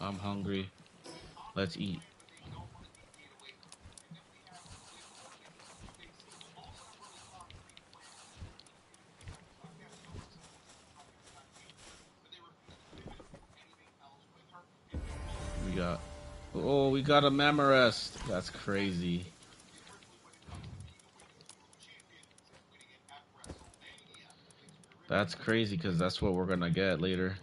I'm hungry. Let's eat. We got. Oh, we got a Memorest. That's crazy. That's crazy because that's what we're gonna get later.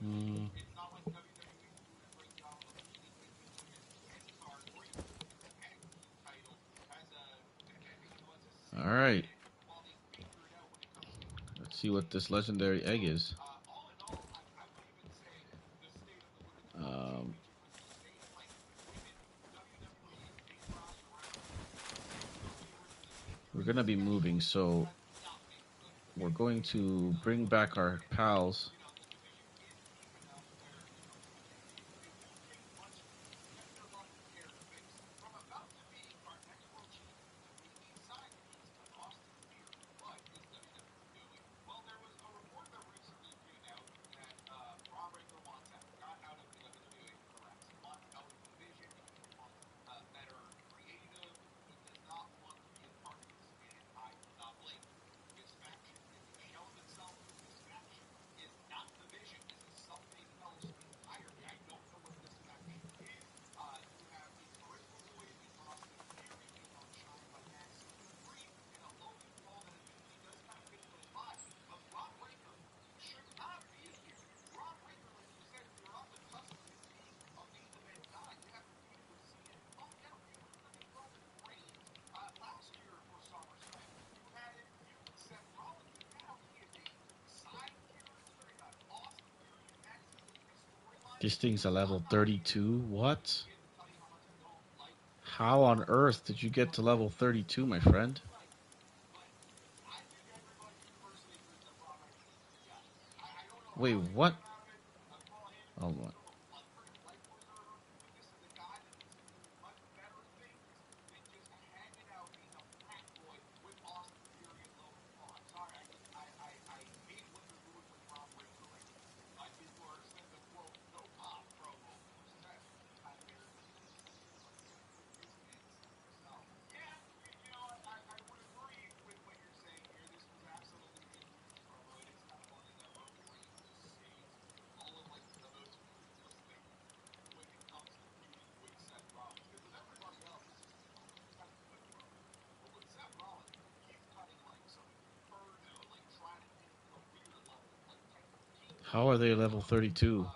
Mm. All right. Let's see what this legendary egg is. Um, we're gonna be moving, so we're going to bring back our pals. This thing's a level 32. What? How on earth did you get to level 32, my friend? Wait, what? Hold on. How are they level 32?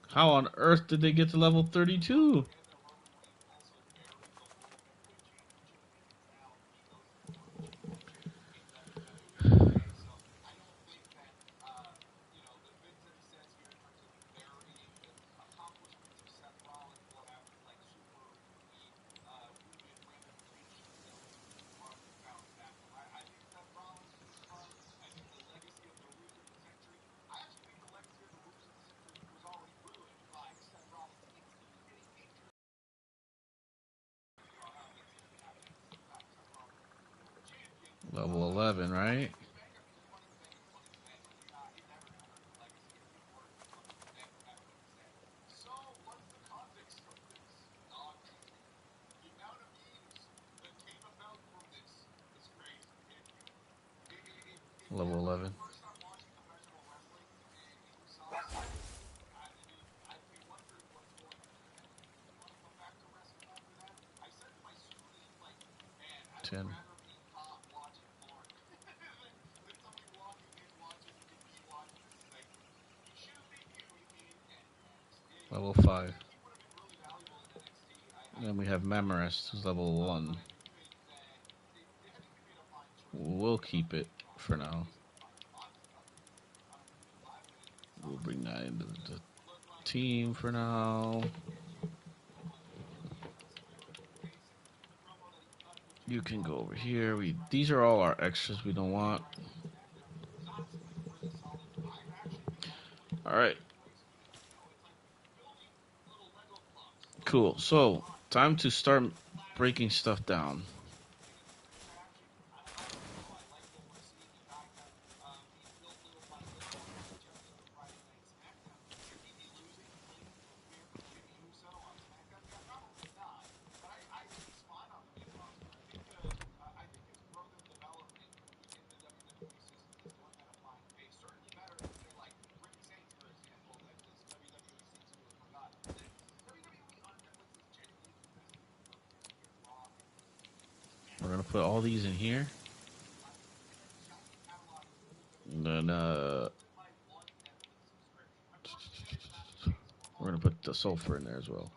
How on earth did they get to level 32? Level 11, right? Level 11. Ten. Level 5. Then we have Memorist, who's level 1. We'll keep it for now. We'll bring that into the team for now. You can go over here. These are all our extras we don't want. All right. Cool. So, time to start breaking stuff down. We're gonna put all these in here. And then we're gonna put the sulfur in there as well.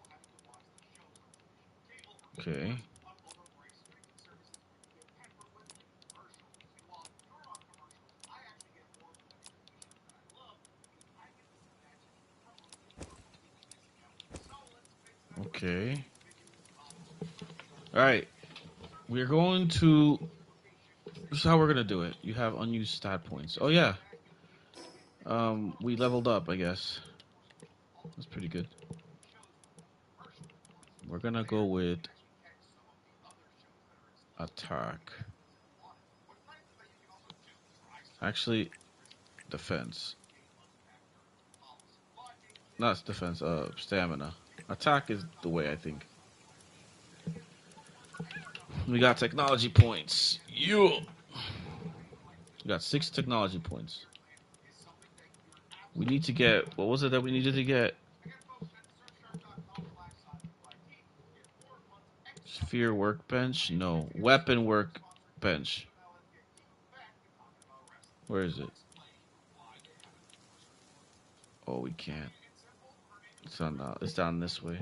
Okay. Okay. All right. We're going to. This is how we're gonna do it. You have unused stat points. Oh yeah. We leveled up, I guess. That's pretty good. We're gonna go with attack. Actually, defense. Not defense. Stamina. Attack is the way I think. We got technology points. You. We got 6 technology points. We need to get. What was it that we needed to get? Sphere workbench? No. Weapon workbench. Where is it? Oh, we can't. It's on. It's down this way.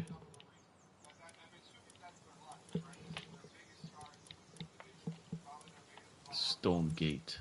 Stone gate.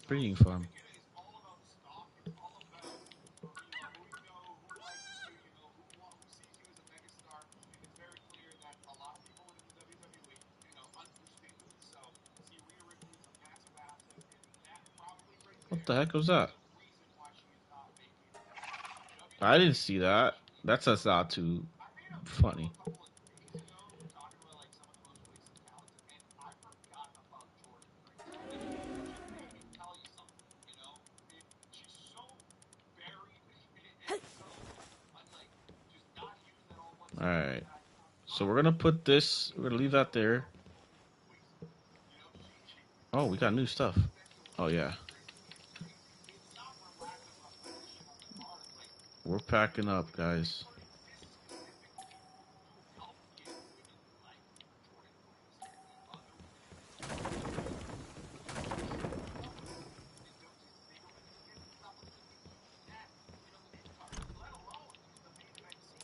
Breeding farm. What the heck was that? I didn't see that. That's just not too funny. Alright. So we're gonna put this, we're gonna leave that there. Oh, we got new stuff. Oh yeah. We're packing up, guys.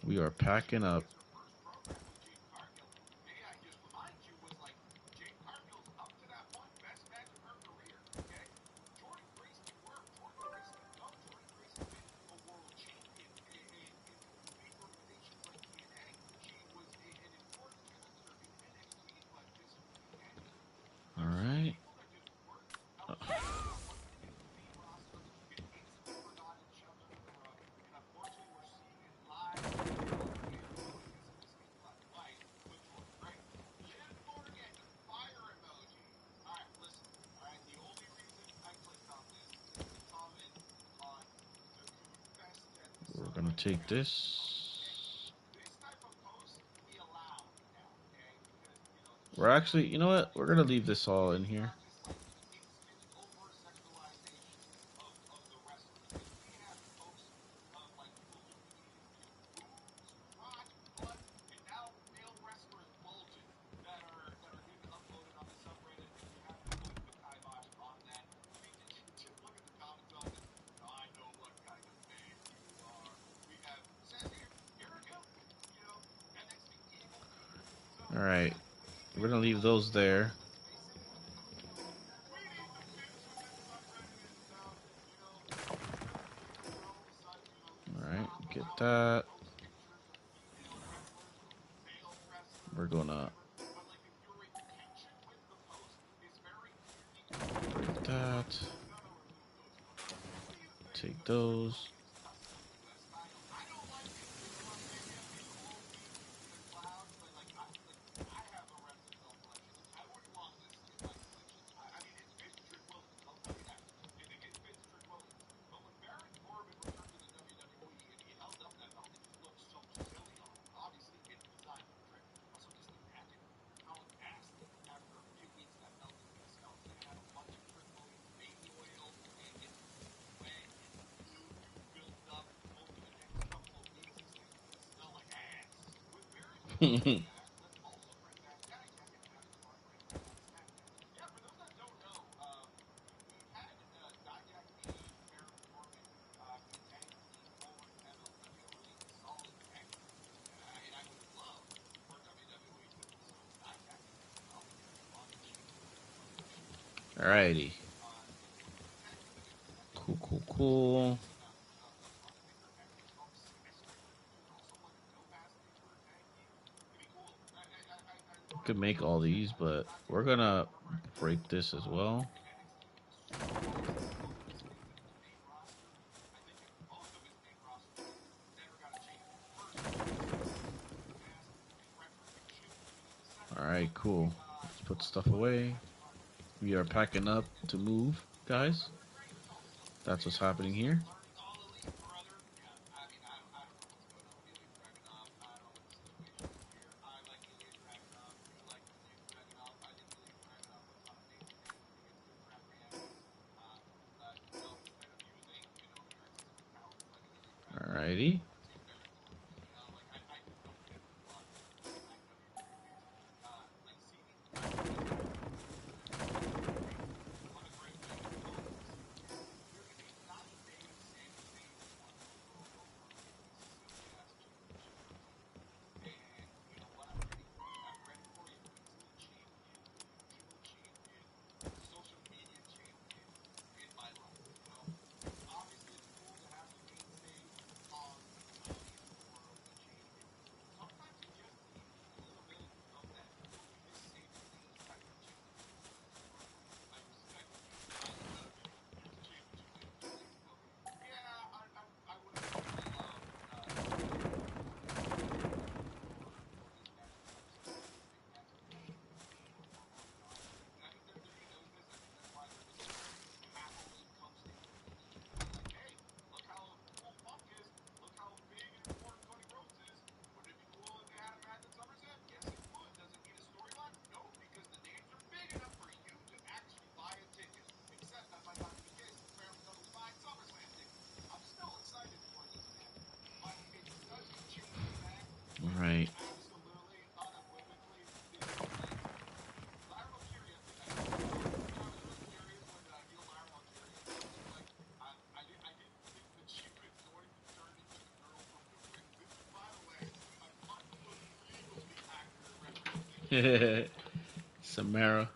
We are packing up. Alright. We're gonna take this. We're actually, you know what? We're gonna leave this all in here. All right, we're gonna leave those there. All right, get that. We're gonna break that. Take those. Alrighty. Cool, cool, cool. Could make all these, but we're gonna break this as well. Alright, cool. Let's put stuff away. We are packing up to move, guys. That's what's happening here. Alrighty. Alright. Samara.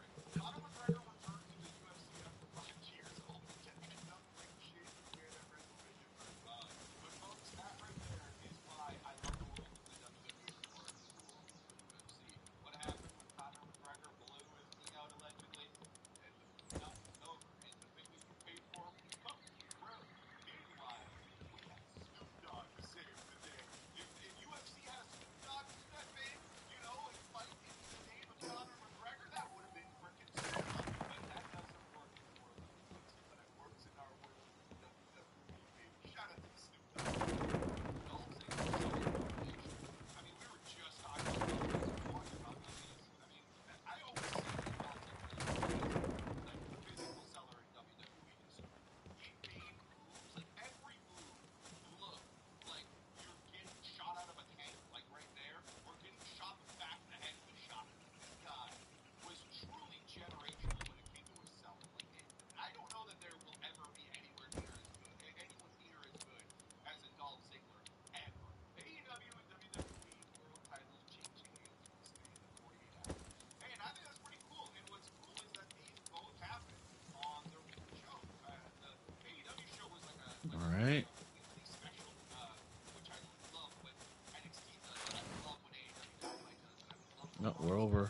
No, we're over.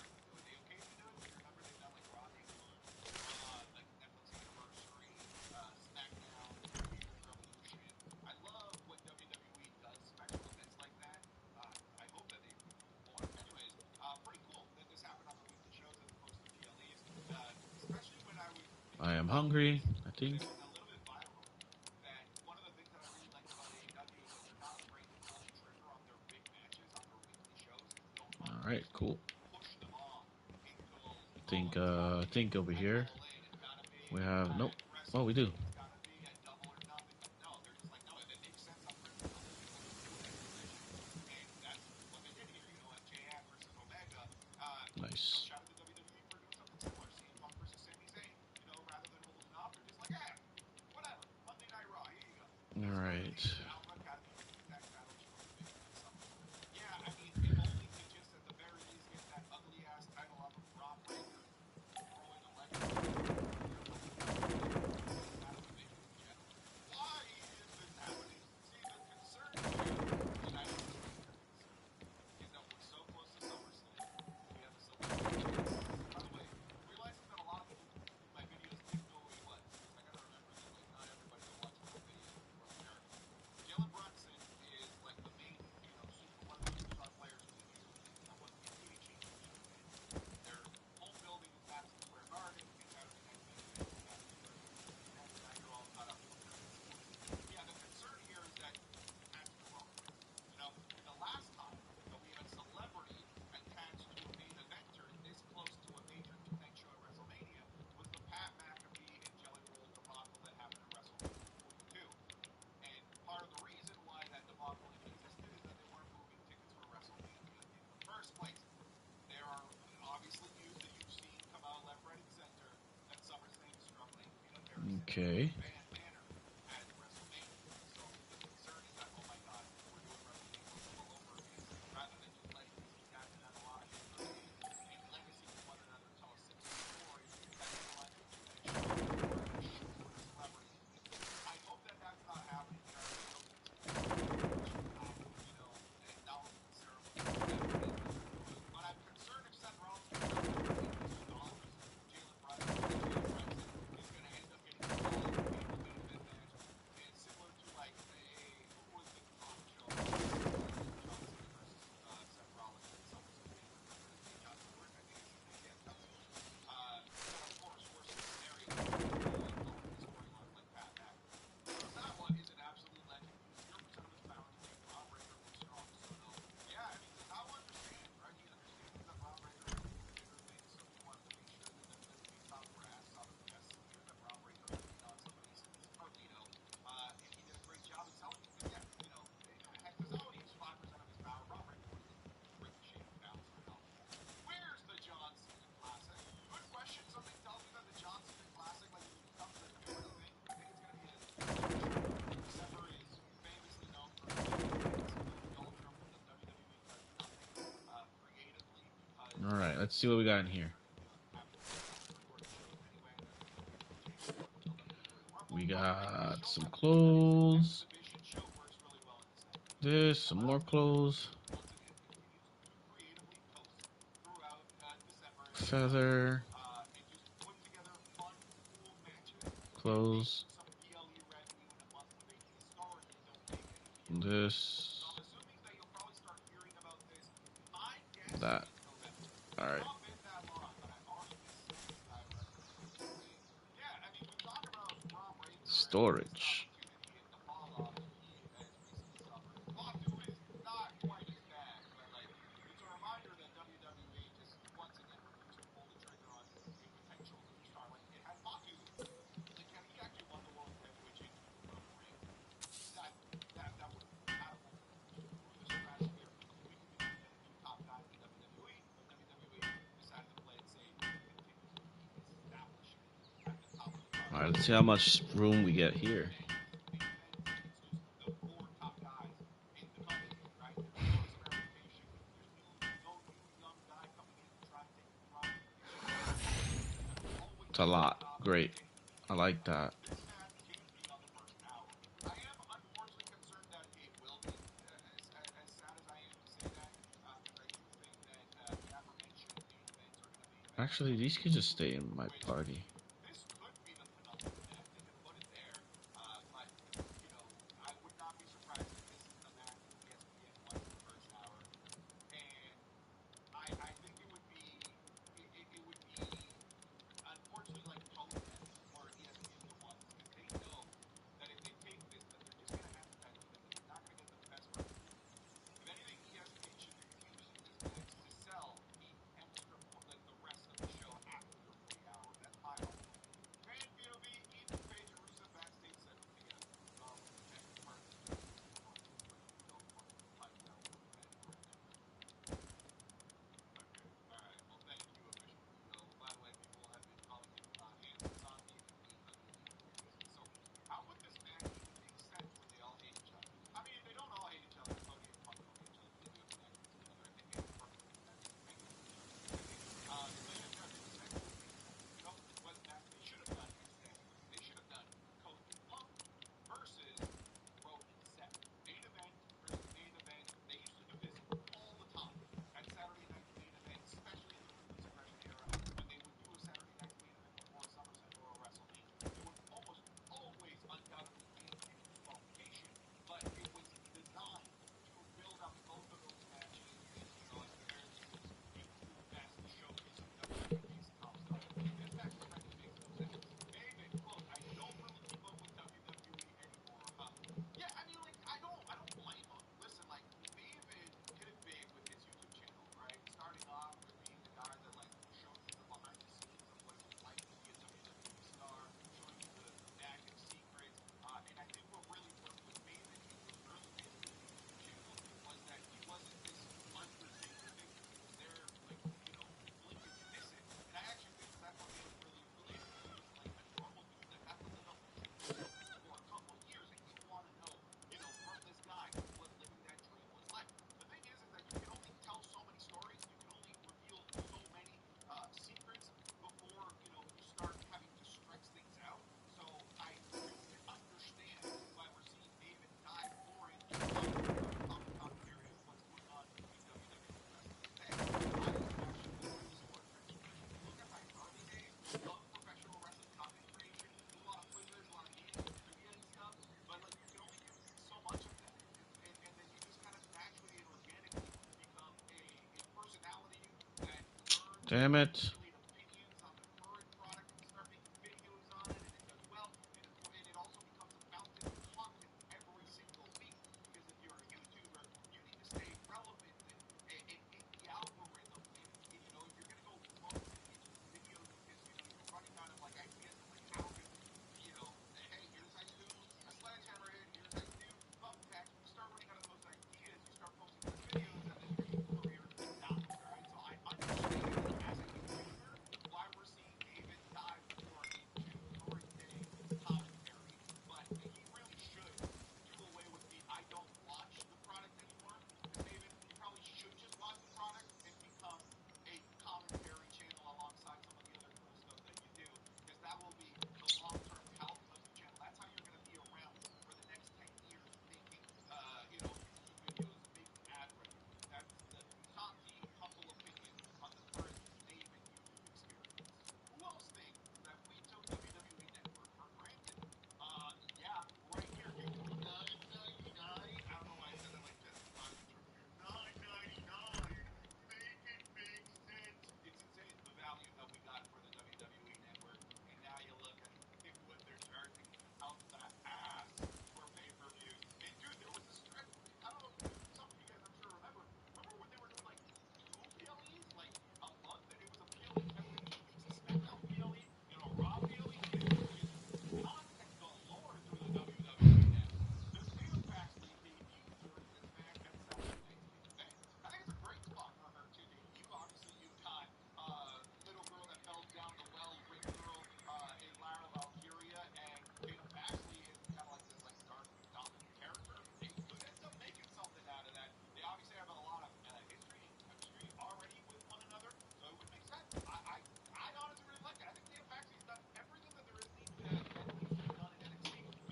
I am hungry, I think. All right, cool. Think over here we have nope. Oh, we do. Nice. All right. Okay. All right. Let's see what we got in here. We got some clothes. This, some more clothes. Feather. Clothes. This. That. Alright. Storage. Alright, let's see how much room we get here. It's a lot. Great. I like that. Actually, these can just stay in my party. Damn it.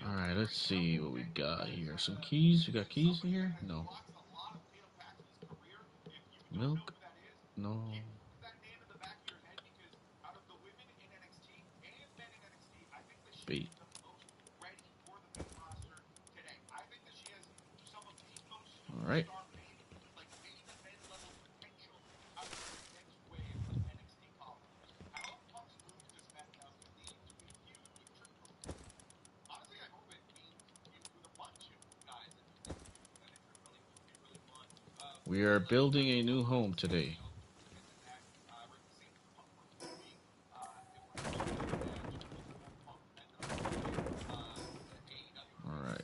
Alright, let's see what we got here. Some keys? We got keys in here? No. Milk? No. right. We are building a new home today. All right.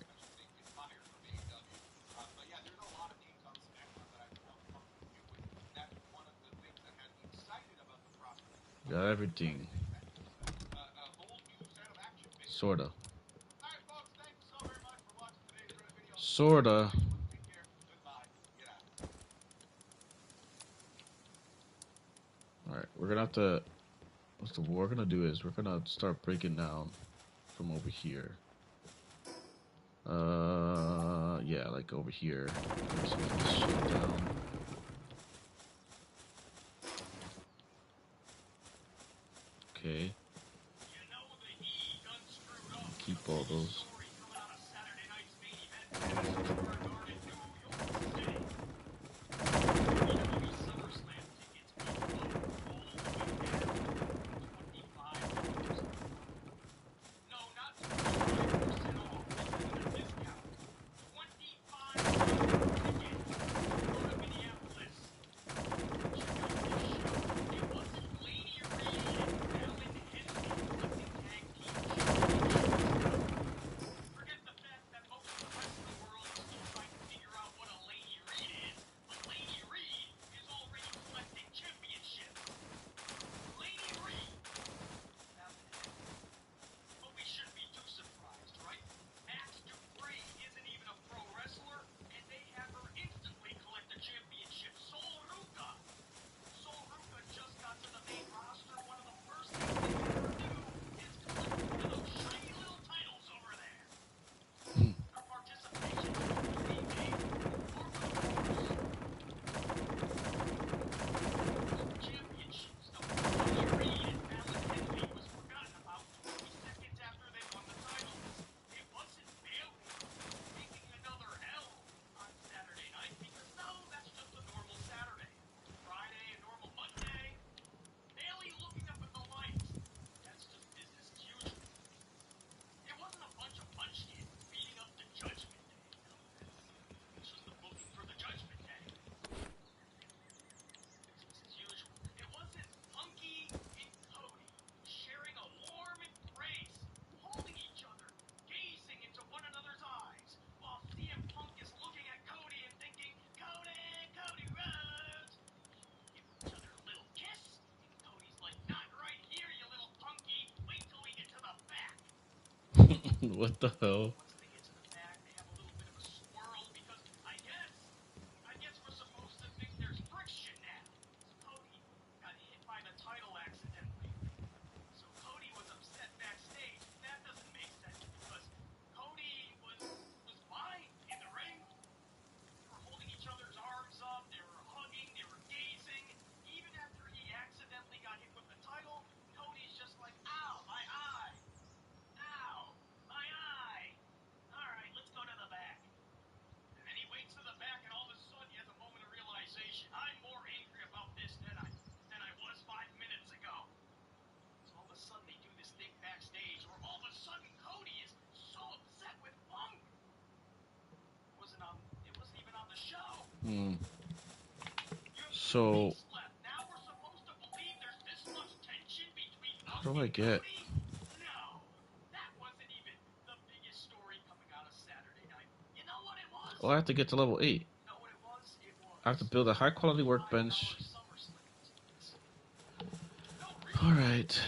Got everything. Sorta. Sorta. All right. We're gonna have to. What we're gonna do is we're gonna start breaking down from over here. Yeah, like over here. Some of this shit down. Okay. Keep all those. What the hell? Hmm. So, how do I get? Oh, I have to get to level 8. I have to build a high quality workbench. Alright.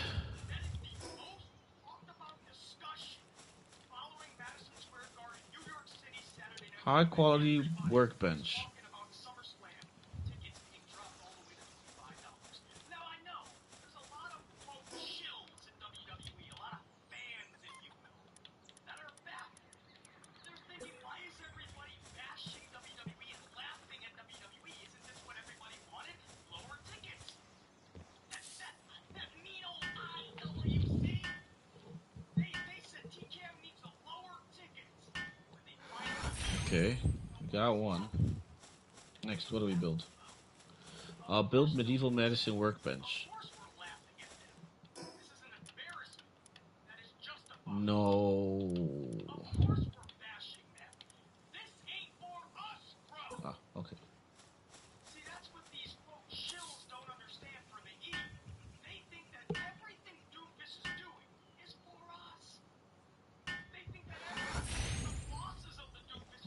High quality workbench. Okay, we got one. Next, what do we build? Build medieval medicine workbench. No. Ah, okay.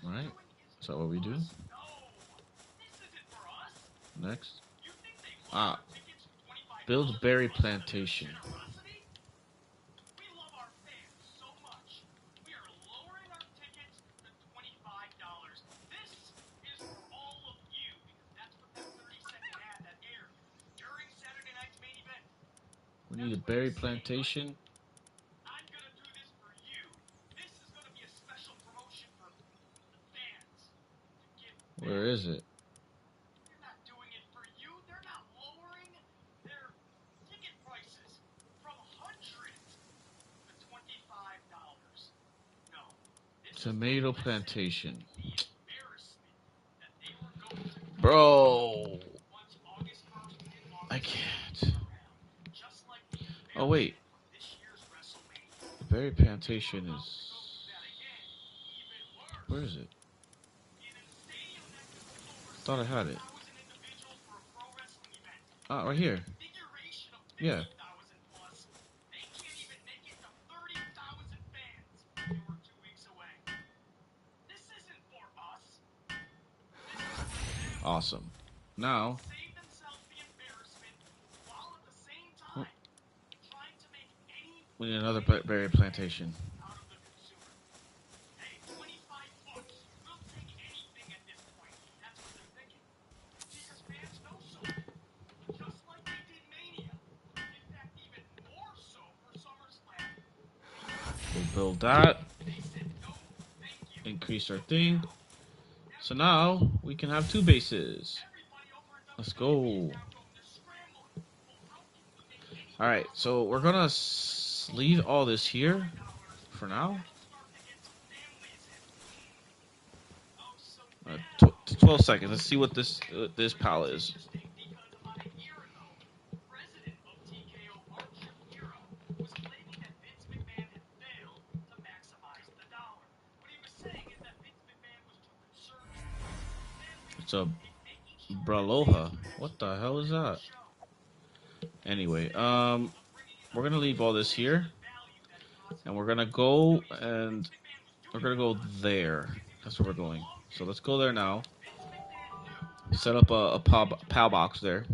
Alright. Is that what we do? Next. Ah. Build berry plantation. We need a berry plantation. Where is it? Tomato plantation. Bro. I can't. Oh, wait. The berry plantation is... Where is it? Thought I had it. Ah, right here. Yeah. Awesome. Now... Oh, we need another berry plantation. We'll build that. Increase our thing. So now we can have 2 bases. Let's go. Alright, so we're gonna leave all this here for now. 12 seconds. Let's see what this pal is. It's a Braloha. What the hell is that? Anyway, we're gonna leave all this here, and we're gonna go there. That's where we're going. So let's go there now. Set up a PAL box there.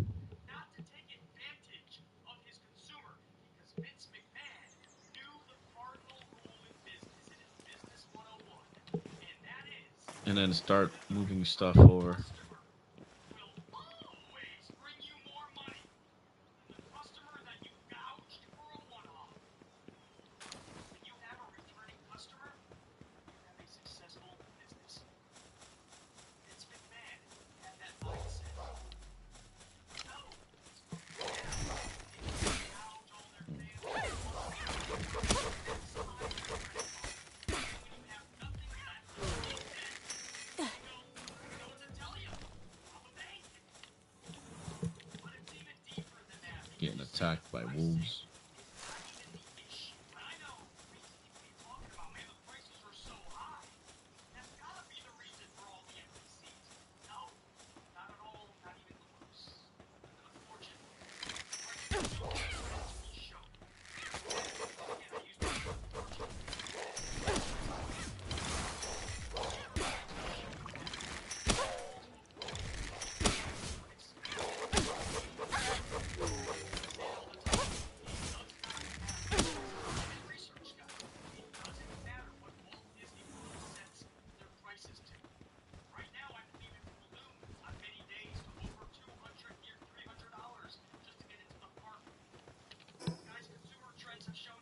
And then start moving stuff over. Getting attacked by wolves.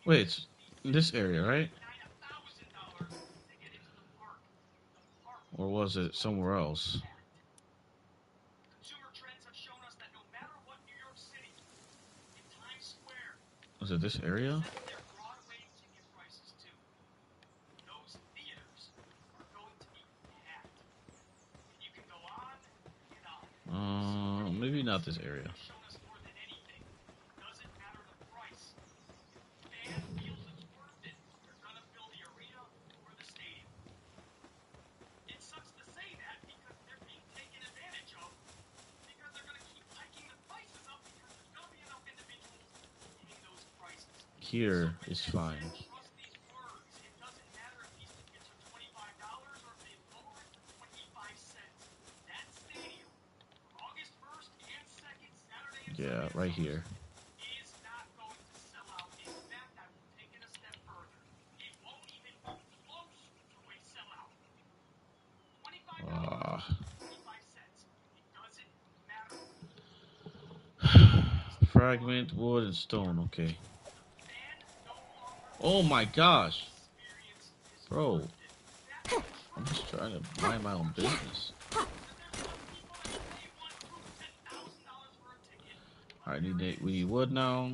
Wait, it's in this area, right? Or was it somewhere else? Was it this area? this area. Here is fine. Yeah, right here. Ah. Fragment, wood, and stone. Okay. Oh my gosh. Bro. I'm just trying to mind my own business. Alright, we need wood now.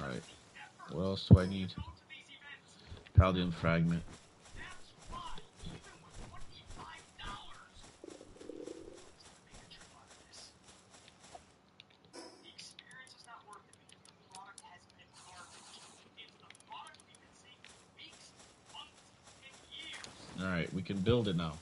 Alright. What else do I need? Paldium fragment. Alright, we can build it now.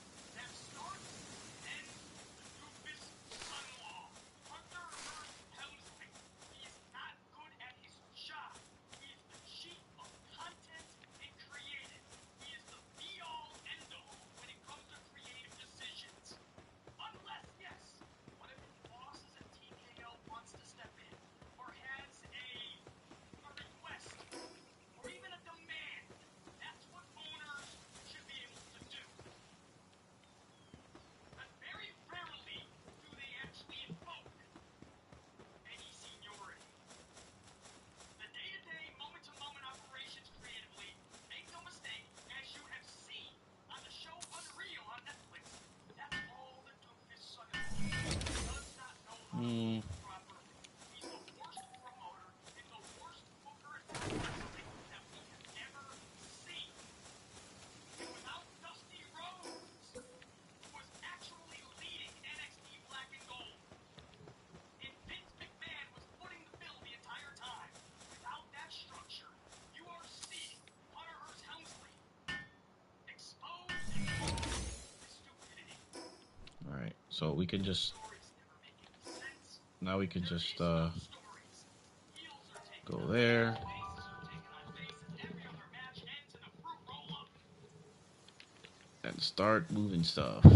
Alright, so we can just... Now we can just go there. And start moving stuff.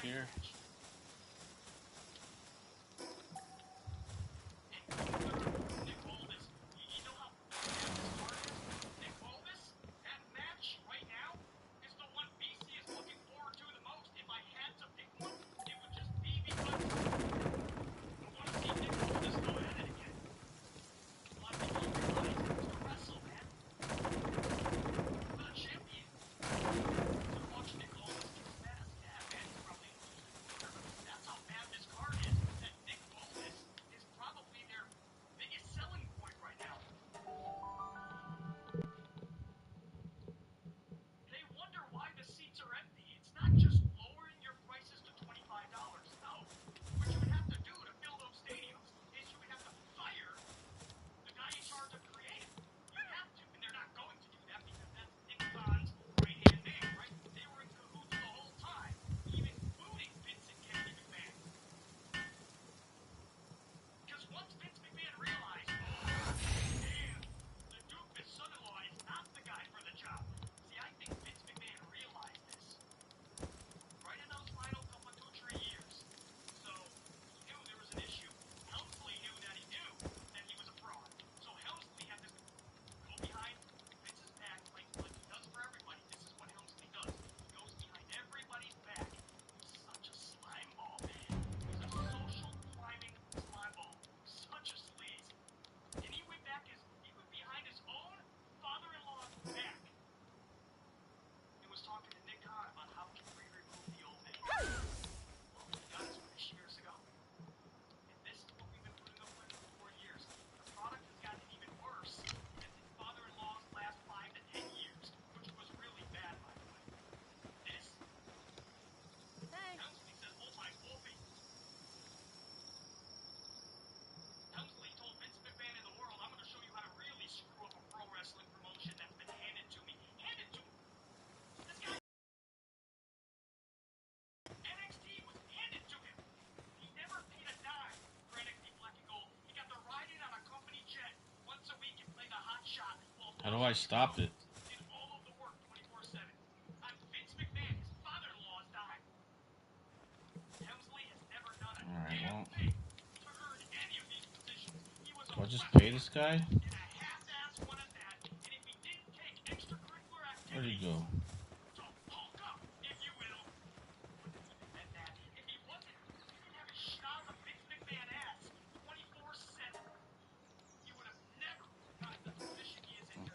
here. How do I stop it? Alright, well. Do I just pay this guy? Where'd he go?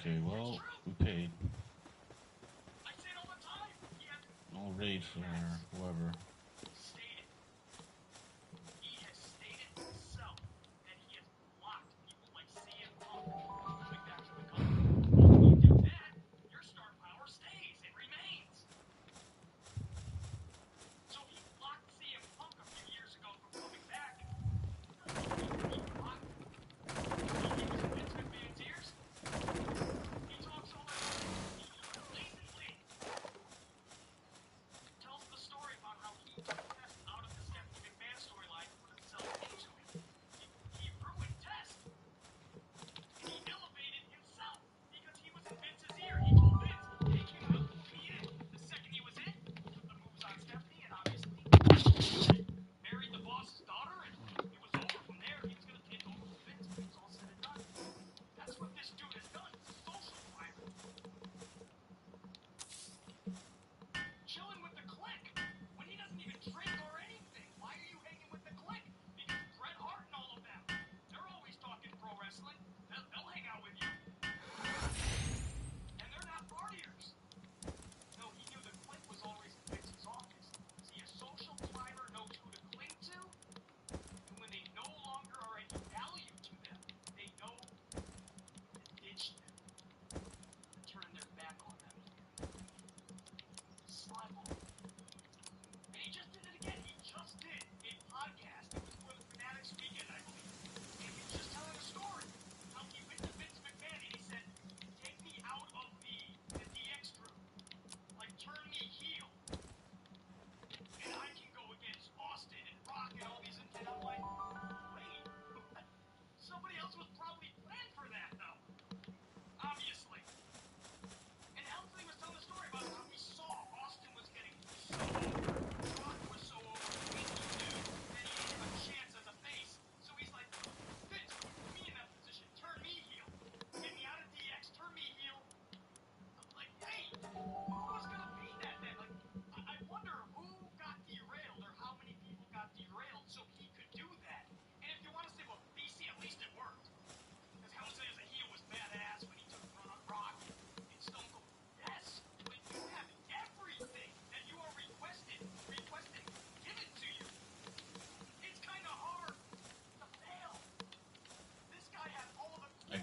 Okay, well, we paid. No raid for whoever.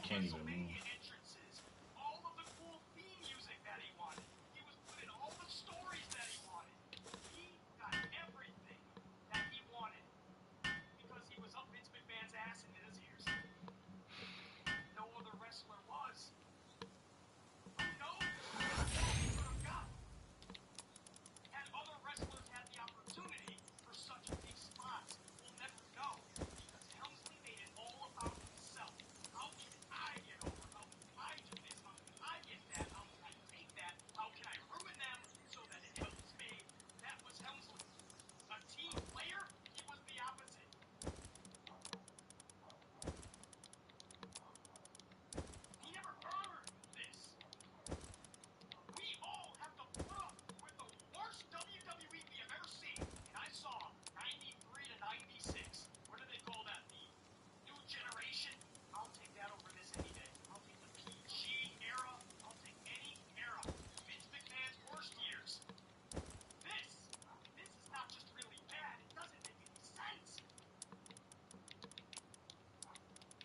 can't even move. Entrances, all of the cool theme music that he wanted. He was putting all the stories that he wanted. He got everything that he wanted because he was up Vince McMahon's ass and in his ears. No other wrestler was. Who knows what he could have got? Had other wrestlers had the opportunity for such big spots, we'll never know. Because Helmsley made it all about himself. How can I get over? How can I do this? How can I get that? How can I take that? How can I ruin them so that it helps me? That was Helmsley. A team player, he was the opposite. He never earned this. We all have to put up with the worst WWE we have ever seen. And I saw 93 to 96. What do they call that? The new generation? I'll take that over this any day. I'll take the PG era. I'll take any era. Vince McMahon's worst years. This is not just really bad. It doesn't make any sense.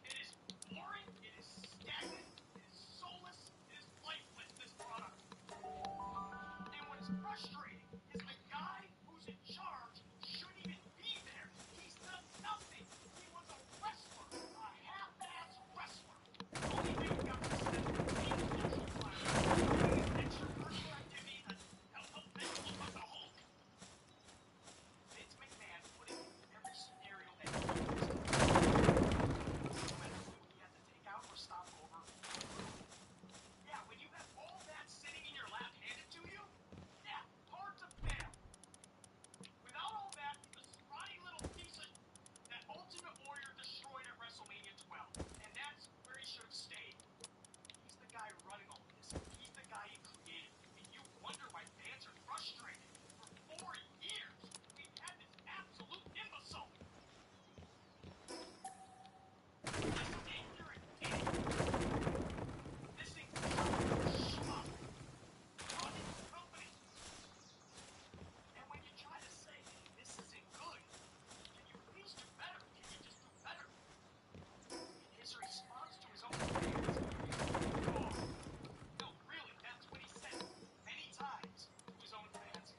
It is boring. It is stagnant. It is soulless. It is lifeless, this product. And what is frustrating is the guy who's in charge shouldn't even be there. He's done nothing. He was a wrestler, a half-ass wrestler. The only way he got to set the social platform, extracurricular activities that help make him look like the Hulk. Vince McMahon put him in every scenario that he used. No matter who he had to take out or stop over. Yeah, when you have all that sitting in your lap handed to you, yeah, hard to fail. Without all that, he's a scrawny little piece of that Ultimate Warrior destroyed at WrestleMania 12. And that's where he should have stayed. He's the guy running all this. He's the guy he created. And you wonder why fans are frustrated. For 4 years, we've had this absolute imbecile. This ignorant idiot. This incompetent schmuck. Running the company. And when you try to say, hey, this isn't good, can you please do better? Can you just do better? And his response to his own fans, oh, no, really, that's what he said many times to his own fans.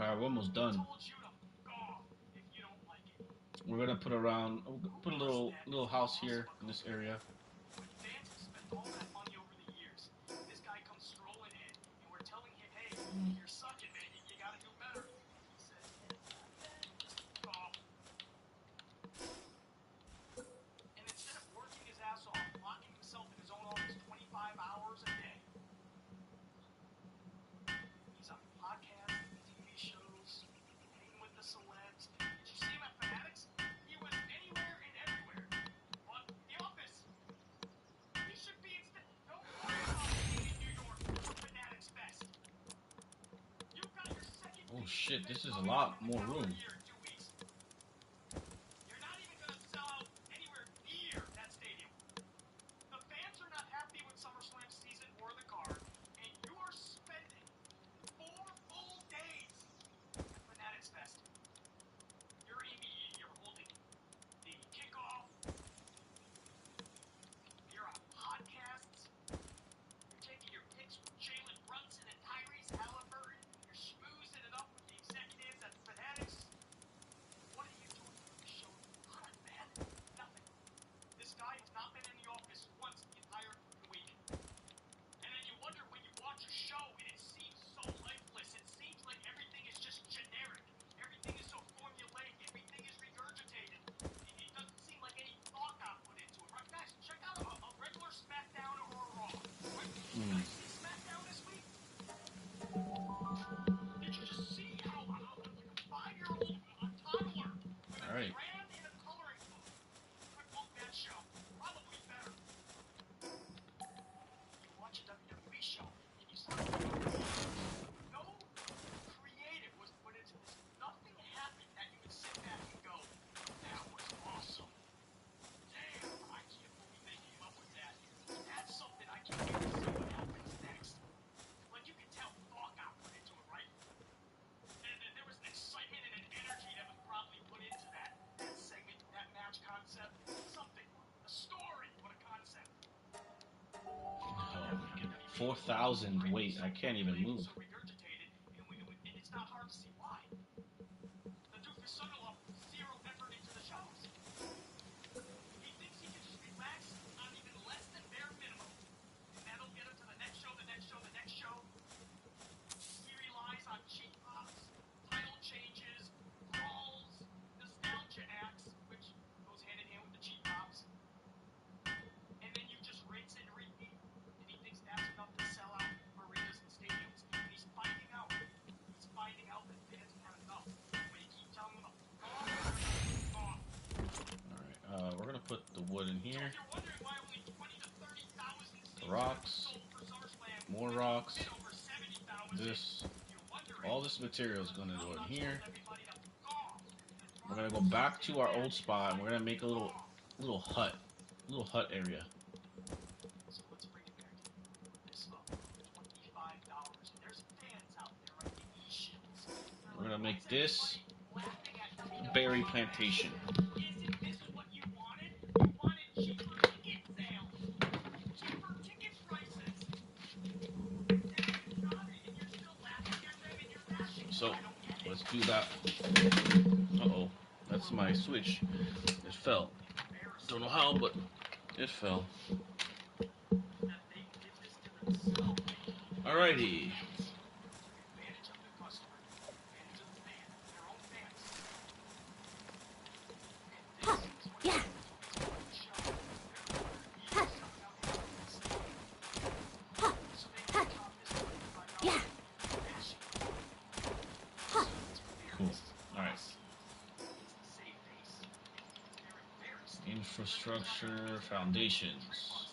Alright, we're almost done. Told you to go if you don't like it. We're gonna put a little house here in this area. When fans have spent all that money over the years, this guy comes strolling in, and we're telling him, hey, you're sucking, man. You gotta do better. And he says, it's not bad, just go. And instead of working his ass off, locking himself in his own office 25 hours a day, he's on podcasts, TV shows, hanging with the celebs. Did you see him at Fanatics? He was anywhere and everywhere. But the office, he should be instead. Don't worry about being in New York for Fanatics Fest. You've got your second. Oh shit, this is a lot more room. Here in 2 weeks. You're not even gonna sell out anywhere near that stadium. The fans are not happy with SummerSlam season or the card, and you are spending 4 full days at Fanatics Fest. You're holding the kickoff. You're on podcasts. You're taking your pics with Jalen Brunson and Tyrese Halliburton. You're schmoozing it up with the executives at Fanatics. What are you doing for the show? Product, man. Nothing. This guy has not been in the office once the entire week. And then you wonder when you watch a show and it seems so lifeless. It seems like everything is just generic. Everything is so formulaic. Everything is regurgitated. It doesn't seem like any thought got put into it. Right, guys, check out a regular SmackDown or a Raw. What? Did you guys see SmackDown this week? Did you just see how like a 5-year-old toddler with a Alright. crayon and a coloring book could book that show? Probably better. You watch a WWE show and you start no creative was put into this. Nothing happened that you would sit back and go, that was awesome. Damn, I can't believe they came up with that. That's something I can't wait to see what happens next. Like you can tell thought got put into it, right? And there was an excitement and an energy that was probably put into that segment, that match concept, something, a story, what a 4,000 weight. I can't even move. So regurgitated, and it's not hard to see why. The doofus son-in-law puts zero effort into the shows. He thinks he can just relax on even less than bare minimum, and that'll get him to the next show, the next show, the next show. He relies on cheap pops, title changes, brawls, nostalgia acts, which goes hand in hand with the cheap pops. And then you just rinse and repeat. And he thinks that's enough to sell out arenas and stadiums. And he's finding out that fans have had enough. When you keep telling them, gone. Alright, we're gonna put the wood in here. So if you're wondering why only 20 to 30,000 seats The rocks. sold for SummerSlam, More when rocks. there's been over 70,000, This. you're wondering, All this material is gonna go in here. everybody to gone. We're gonna go back to our old spot and we're gonna make a little hut. Little hut area. So let's bring it back to this up. $25. There's fans out there right giving shits. We're gonna make this berry plantation. Isn't this what you wanted? You wanted cheaper ticket sales. Cheaper ticket prices. And you got it, and you're still laughing at them and you're bashing them. So I don't get it. let's do that. Uh-oh. That's my switch. It fell. Don't know how, but it fell. That they did this to themselves. Alrighty. Advantage of the customer, advantage of the fan, their own fans. And this is what Yeah. show. They're coming out here and saying, so they can top this $25. Yeah. Bashing. Cool. Alright. It's the same pace. They're embarrassed. Infrastructure foundations.